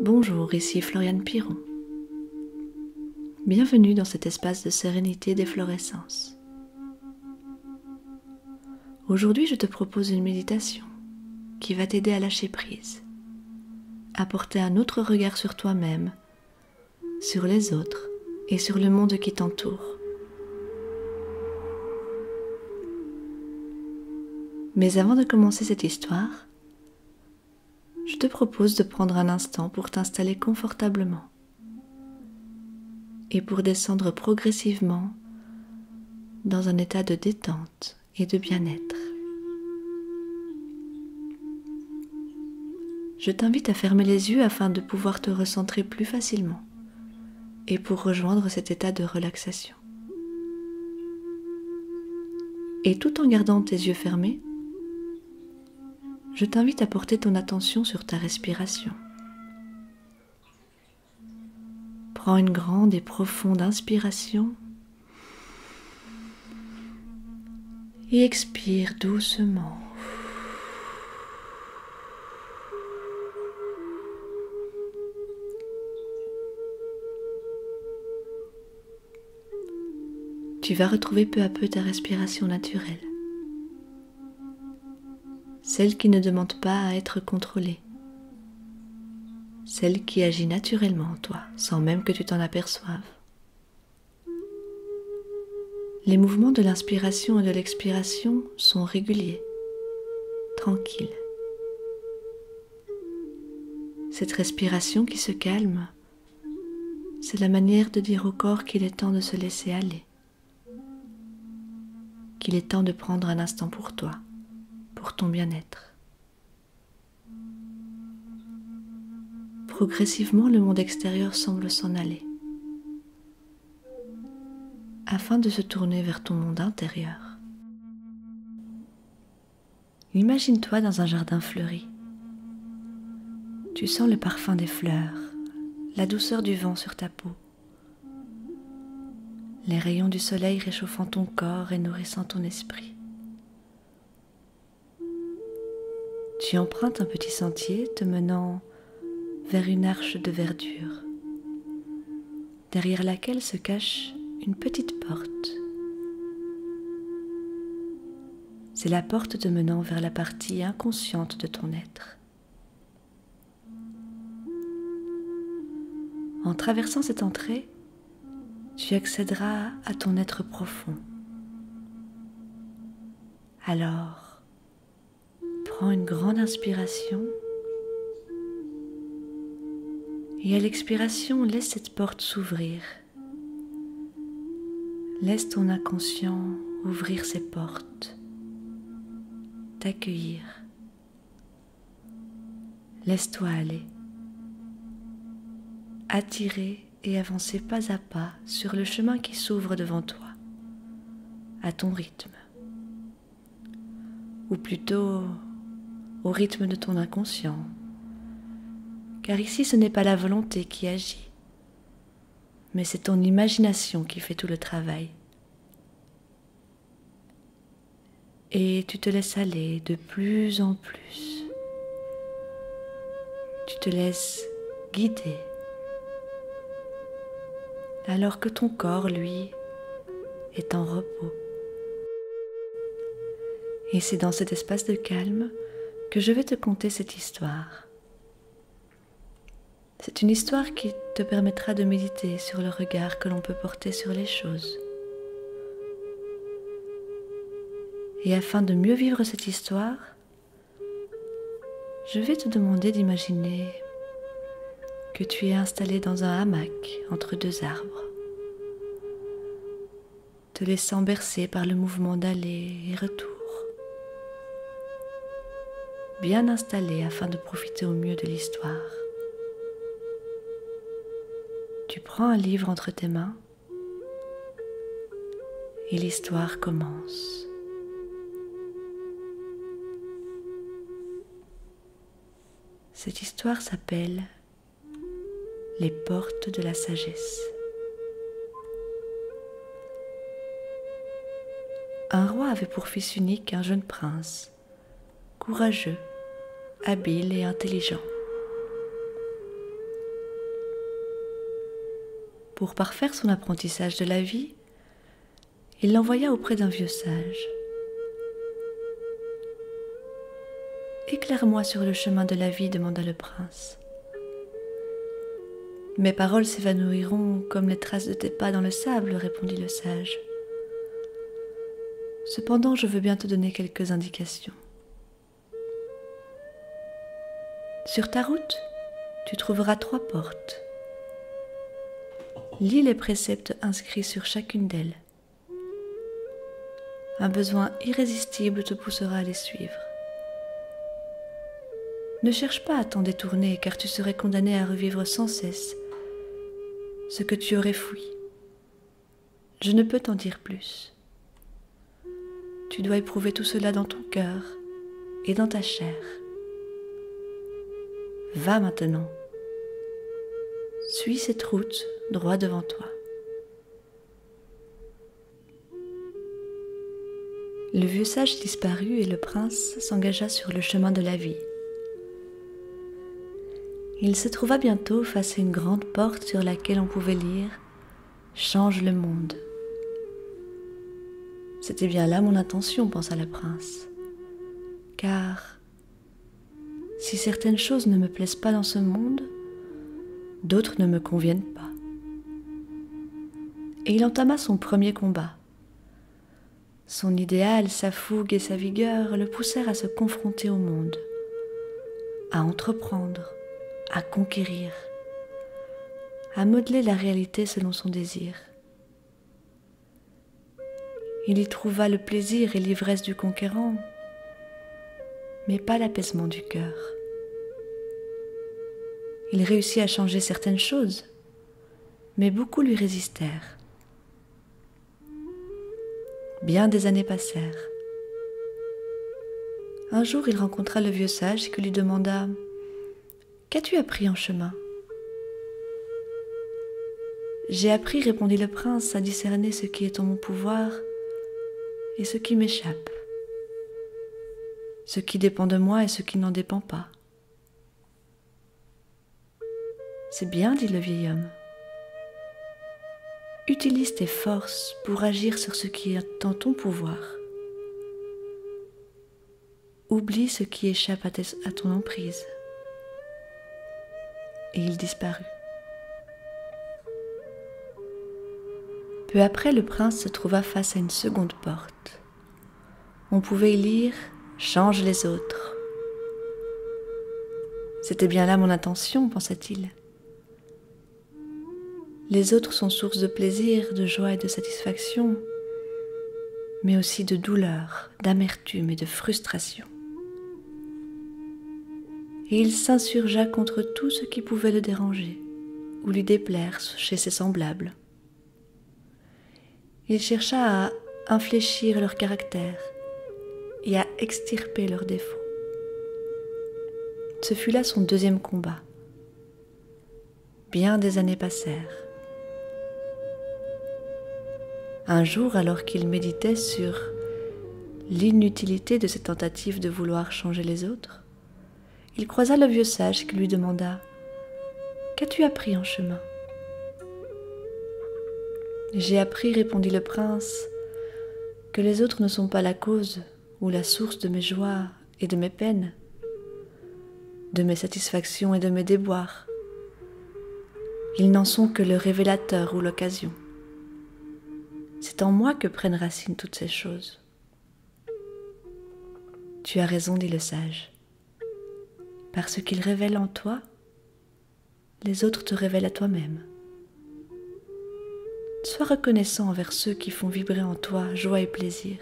Bonjour, ici Floriane Piron. Bienvenue dans cet espace de sérénité d'efflorescence. Aujourd'hui, je te propose une méditation qui va t'aider à lâcher prise, à porter un autre regard sur toi-même, sur les autres et sur le monde qui t'entoure. Mais avant de commencer cette histoire, je te propose de prendre un instant pour t'installer confortablement et pour descendre progressivement dans un état de détente et de bien-être. Je t'invite à fermer les yeux afin de pouvoir te recentrer plus facilement et pour rejoindre cet état de relaxation. Et tout en gardant tes yeux fermés, je t'invite à porter ton attention sur ta respiration. Prends une grande et profonde inspiration et expire doucement. Tu vas retrouver peu à peu ta respiration naturelle, celle qui ne demande pas à être contrôlée, celle qui agit naturellement en toi, sans même que tu t'en aperçoives. Les mouvements de l'inspiration et de l'expiration sont réguliers, tranquilles. Cette respiration qui se calme, c'est la manière de dire au corps qu'il est temps de se laisser aller, qu'il est temps de prendre un instant pour toi, pour ton bien-être. Progressivement, le monde extérieur semble s'en aller, afin de se tourner vers ton monde intérieur. Imagine-toi dans un jardin fleuri. Tu sens le parfum des fleurs, la douceur du vent sur ta peau, les rayons du soleil réchauffant ton corps et nourrissant ton esprit. Tu empruntes un petit sentier te menant vers une arche de verdure, derrière laquelle se cache une petite porte. C'est la porte te menant vers la partie inconsciente de ton être. En traversant cette entrée, tu accéderas à ton être profond. Alors, prends une grande inspiration et à l'expiration, laisse cette porte s'ouvrir. Laisse ton inconscient ouvrir ses portes, t'accueillir. Laisse-toi aller, attirer et avancer pas à pas sur le chemin qui s'ouvre devant toi, à ton rythme, ou plutôt au rythme de ton inconscient, car ici ce n'est pas la volonté qui agit, mais c'est ton imagination qui fait tout le travail. Et tu te laisses aller de plus en plus. Tu te laisses guider, alors que ton corps, lui, est en repos. Et c'est dans cet espace de calme que je vais te conter cette histoire. C'est une histoire qui te permettra de méditer sur le regard que l'on peut porter sur les choses. Et afin de mieux vivre cette histoire, je vais te demander d'imaginer que tu es installé dans un hamac entre deux arbres, te laissant bercer par le mouvement d'aller et retour, bien installé afin de profiter au mieux de l'histoire. Tu prends un livre entre tes mains et l'histoire commence. Cette histoire s'appelle « Les portes de la sagesse ». Un roi avait pour fils unique un jeune prince, courageux, habile et intelligent. Pour parfaire son apprentissage de la vie, il l'envoya auprès d'un vieux sage. « Éclaire-moi sur le chemin de la vie, demanda le prince. « Mes paroles s'évanouiront comme les traces de tes pas dans le sable, répondit le sage. Cependant, je veux bien te donner quelques indications. Sur ta route, tu trouveras 3 portes. Lis les préceptes inscrits sur chacune d'elles. Un besoin irrésistible te poussera à les suivre. Ne cherche pas à t'en détourner, car tu serais condamné à revivre sans cesse ce que tu aurais fui. Je ne peux t'en dire plus. Tu dois éprouver tout cela dans ton cœur et dans ta chair. Va maintenant. Suis cette route droit devant toi. » Le vieux sage disparut et le prince s'engagea sur le chemin de la vie. Il se trouva bientôt face à une grande porte sur laquelle on pouvait lire « Change le monde ». C'était bien là mon intention, pensa le prince, car si certaines choses ne me plaisent pas dans ce monde, d'autres ne me conviennent pas. Et il entama son premier combat. Son idéal, sa fougue et sa vigueur le poussèrent à se confronter au monde, à entreprendre, à conquérir, à modeler la réalité selon son désir. Il y trouva le plaisir et l'ivresse du conquérant, mais pas l'apaisement du cœur. Il réussit à changer certaines choses, mais beaucoup lui résistèrent. Bien des années passèrent. Un jour, il rencontra le vieux sage qui lui demanda « Qu'as-tu appris en chemin ?»« J'ai appris, répondit le prince, à discerner ce qui est en mon pouvoir et ce qui m'échappe, ce qui dépend de moi et ce qui n'en dépend pas. » « C'est bien, dit le vieil homme. Utilise tes forces pour agir sur ce qui est en ton pouvoir. Oublie ce qui échappe à ton emprise. » Et il disparut. Peu après, le prince se trouva face à une seconde porte. On pouvait y lire « Change les autres ». C'était bien là mon intention, pensa-t-il. Les autres sont source de plaisir, de joie et de satisfaction, mais aussi de douleur, d'amertume et de frustration. Et il s'insurgea contre tout ce qui pouvait le déranger ou lui déplaire chez ses semblables. Il chercha à infléchir leur caractère et à extirper leurs défauts. Ce fut là son deuxième combat. Bien des années passèrent. Un jour, alors qu'il méditait sur l'inutilité de ses tentatives de vouloir changer les autres, il croisa le vieux sage qui lui demanda « Qu'as-tu appris en chemin ?»« J'ai appris, répondit le prince, que les autres ne sont pas la cause ou la source de mes joies et de mes peines, de mes satisfactions et de mes déboires. Ils n'en sont que le révélateur ou l'occasion. C'est en moi que prennent racine toutes ces choses. » « Tu as raison, dit le sage. Parce qu'ils révèlent en toi, les autres te révèlent à toi-même. Sois reconnaissant envers ceux qui font vibrer en toi joie et plaisir,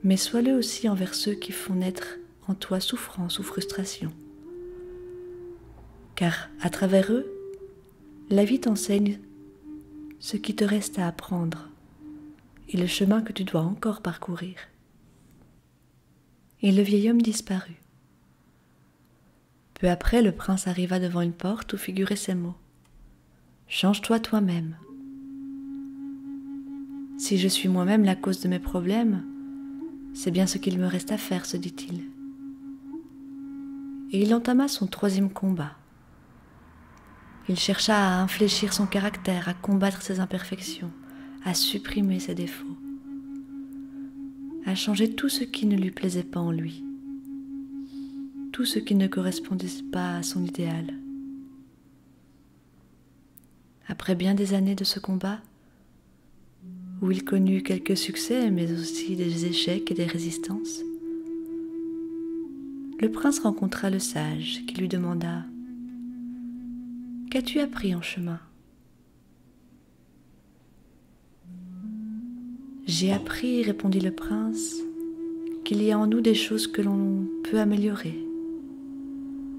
mais sois-le aussi envers ceux qui font naître en toi souffrance ou frustration. Car à travers eux, la vie t'enseigne ce qui te reste à apprendre et le chemin que tu dois encore parcourir. Et le vieil homme disparut. Peu après, le prince arriva devant une porte où figuraient ces mots. « Change-toi toi-même. Si je suis moi-même la cause de mes problèmes, c'est bien ce qu'il me reste à faire, se dit-il. Et il entama son troisième combat. Il chercha à infléchir son caractère, à combattre ses imperfections, à supprimer ses défauts, à changer tout ce qui ne lui plaisait pas en lui, tout ce qui ne correspondait pas à son idéal. Après bien des années de ce combat, où il connut quelques succès, mais aussi des échecs et des résistances, le prince rencontra le sage qui lui demanda « Qu'as-tu appris en chemin ?»« J'ai appris, répondit le prince, qu'il y a en nous des choses que l'on peut améliorer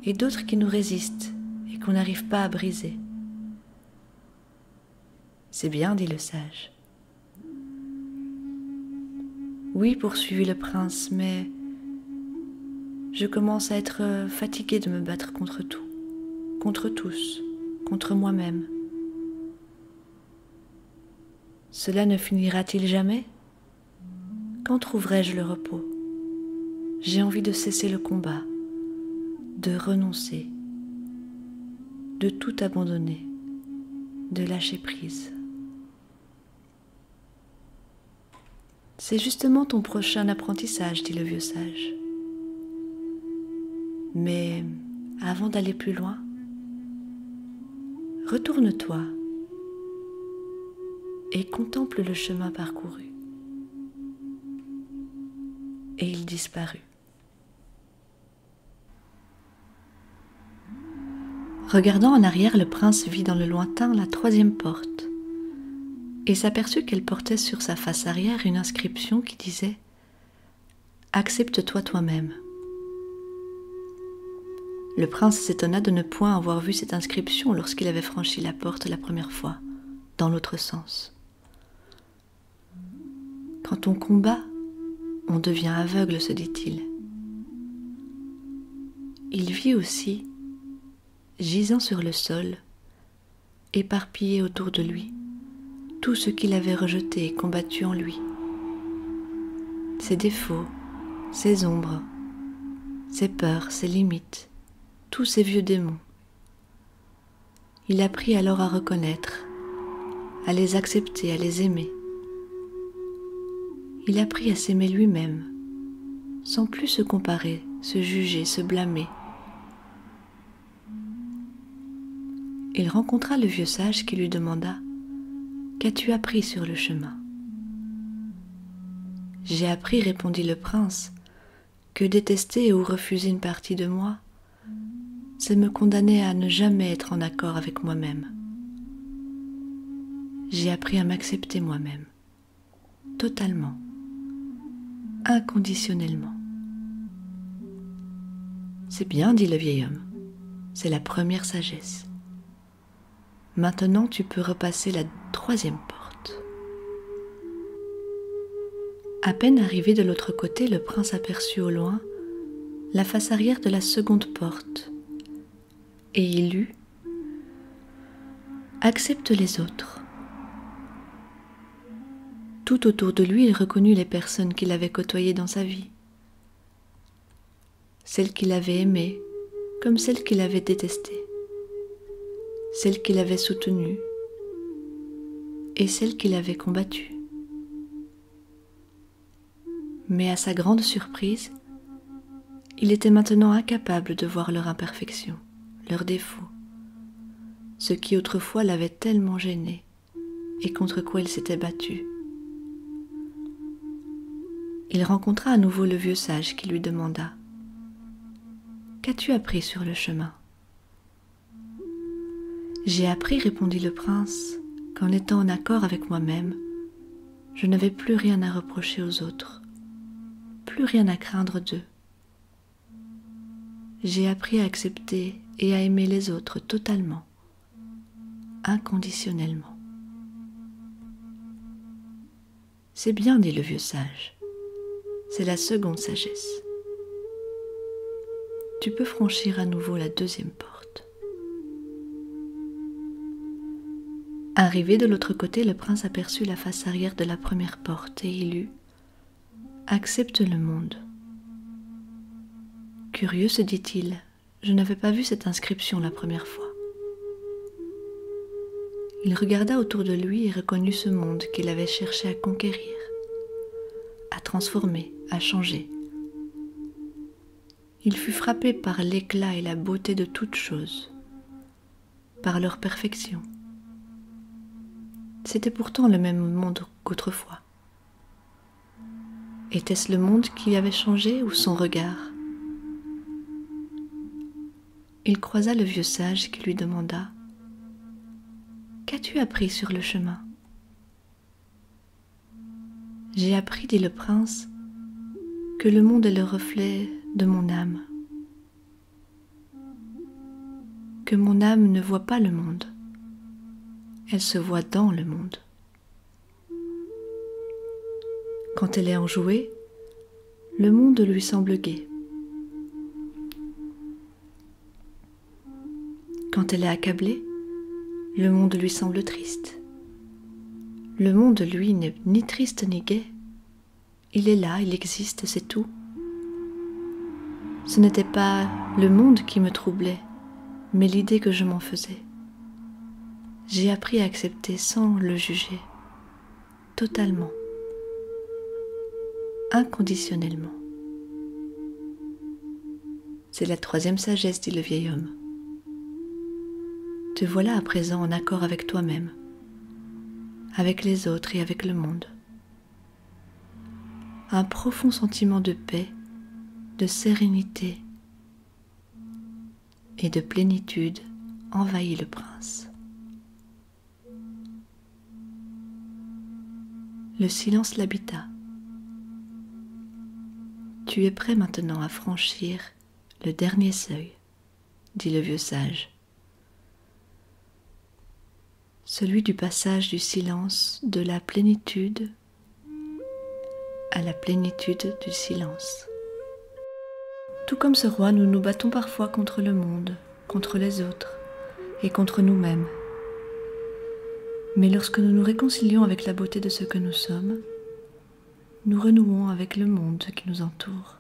et d'autres qui nous résistent et qu'on n'arrive pas à briser. » C'est bien, dit le sage. Oui, poursuivit le prince, mais je commence à être fatigué de me battre contre tout, contre tous, contre moi-même. Cela ne finira-t-il jamais? Quand trouverai-je le repos? J'ai envie de cesser le combat, de renoncer, de tout abandonner, de lâcher prise. C'est justement ton prochain apprentissage, dit le vieux sage. Mais avant d'aller plus loin, retourne-toi et contemple le chemin parcouru. Et il disparut. Regardant en arrière, le prince vit dans le lointain la troisième porte et s'aperçut qu'elle portait sur sa face arrière une inscription qui disait « Accepte-toi toi-même ». Le prince s'étonna de ne point avoir vu cette inscription lorsqu'il avait franchi la porte la première fois, dans l'autre sens. Quand on combat, on devient aveugle, se dit-il. Il vit aussi, gisant sur le sol, éparpillé autour de lui, tout ce qu'il avait rejeté et combattu en lui. Ses défauts, ses ombres, ses peurs, ses limites, tous ces vieux démons. Il apprit alors à reconnaître, à les accepter, à les aimer. Il apprit à s'aimer lui-même, sans plus se comparer, se juger, se blâmer. Il rencontra le vieux sage qui lui demanda « Qu'as-tu appris sur le chemin ?» « J'ai appris, répondit le prince, que détester ou refuser une partie de moi, c'est me condamner à ne jamais être en accord avec moi-même. J'ai appris à m'accepter moi-même, totalement, inconditionnellement. » C'est bien, dit le vieil homme, c'est la première sagesse. Maintenant, tu peux repasser la troisième porte. À peine arrivé de l'autre côté, le prince aperçut au loin la face arrière de la seconde porte, et il lut « Accepte les autres ». Tout autour de lui, il reconnut les personnes qu'il avait côtoyées dans sa vie. Celles qu'il avait aimées, comme celles qu'il avait détestées. Celles qu'il avait soutenues et celles qu'il avait combattues. Mais à sa grande surprise, il était maintenant incapable de voir leur imperfection, leurs défauts, ce qui autrefois l'avait tellement gêné et contre quoi il s'était battu. Il rencontra à nouveau le vieux sage qui lui demanda « Qu'as-tu appris sur le chemin ?» « J'ai appris, répondit le prince, qu'en étant en accord avec moi-même, je n'avais plus rien à reprocher aux autres, plus rien à craindre d'eux. J'ai appris à accepter et à aimer les autres totalement, inconditionnellement. » C'est bien, dit le vieux sage, c'est la seconde sagesse. Tu peux franchir à nouveau la deuxième porte. Arrivé de l'autre côté, le prince aperçut la face arrière de la première porte et il lut « Accepte le monde ». Curieux, se dit-il, je n'avais pas vu cette inscription la première fois. Il regarda autour de lui et reconnut ce monde qu'il avait cherché à conquérir, à transformer, à changer. Il fut frappé par l'éclat et la beauté de toutes choses, par leur perfection. C'était pourtant le même monde qu'autrefois. Était-ce le monde qui avait changé ou son regard? Il croisa le vieux sage qui lui demanda: « Qu'as-tu appris sur le chemin ?» « J'ai appris, dit le prince, que le monde est le reflet de mon âme, que mon âme ne voit pas le monde, elle se voit dans le monde. Quand elle est enjouée, le monde lui semble gai. Quand elle est accablée, le monde lui semble triste. Le monde, lui, n'est ni triste ni gai. Il est là, il existe, c'est tout. Ce n'était pas le monde qui me troublait, mais l'idée que je m'en faisais. J'ai appris à accepter sans le juger, totalement, inconditionnellement. C'est la troisième sagesse, dit le vieil homme. Te voilà à présent en accord avec toi-même, avec les autres et avec le monde. Un profond sentiment de paix, de sérénité et de plénitude envahit le prince. Le silence l'habita. Tu es prêt maintenant à franchir le dernier seuil, dit le vieux sage. Celui du passage du silence de la plénitude à la plénitude du silence. Tout comme ce roi, nous nous battons parfois contre le monde, contre les autres et contre nous-mêmes. Mais lorsque nous nous réconcilions avec la beauté de ce que nous sommes, nous renouons avec le monde qui nous entoure.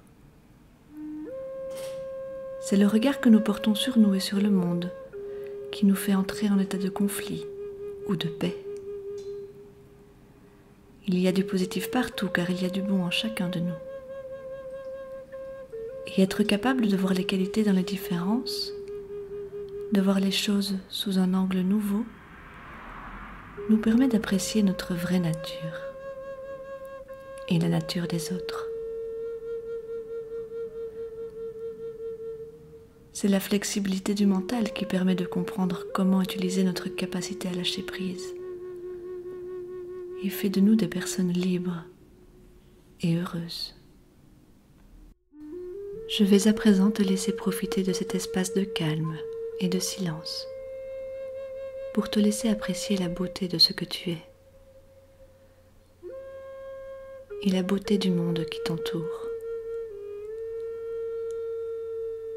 C'est le regard que nous portons sur nous et sur le monde qui nous fait entrer en état de conflit ou de paix. Il y a du positif partout car il y a du bon en chacun de nous. Et être capable de voir les qualités dans les différences, de voir les choses sous un angle nouveau, nous permet d'apprécier notre vraie nature et la nature des autres. C'est la flexibilité du mental qui permet de comprendre comment utiliser notre capacité à lâcher prise et fait de nous des personnes libres et heureuses. Je vais à présent te laisser profiter de cet espace de calme et de silence pour te laisser apprécier la beauté de ce que tu es et la beauté du monde qui t'entoure.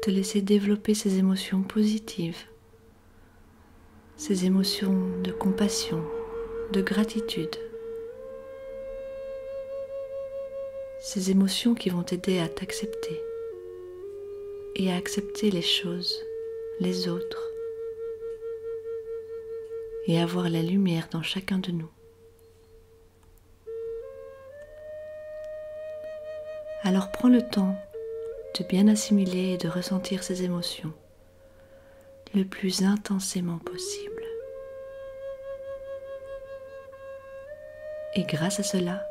Te laisser développer ces émotions positives, ces émotions de compassion, de gratitude, ces émotions qui vont t'aider à t'accepter et à accepter les choses, les autres, et à voir la lumière dans chacun de nous. Alors prends le temps de bien assimiler et de ressentir ces émotions le plus intensément possible. Et grâce à cela,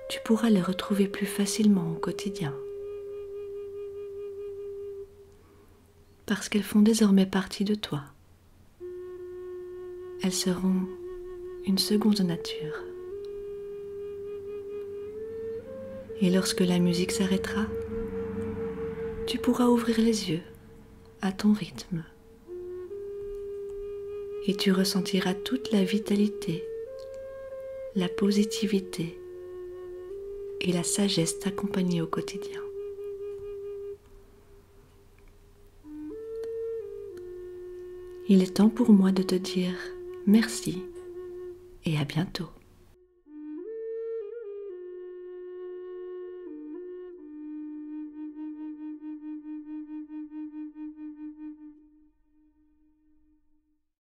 tu pourras les retrouver plus facilement au quotidien, parce qu'elles font désormais partie de toi. Elles seront une seconde nature. Et lorsque la musique s'arrêtera, tu pourras ouvrir les yeux à ton rythme et tu ressentiras toute la vitalité, la positivité et la sagesse t'accompagner au quotidien. Il est temps pour moi de te dire merci et à bientôt.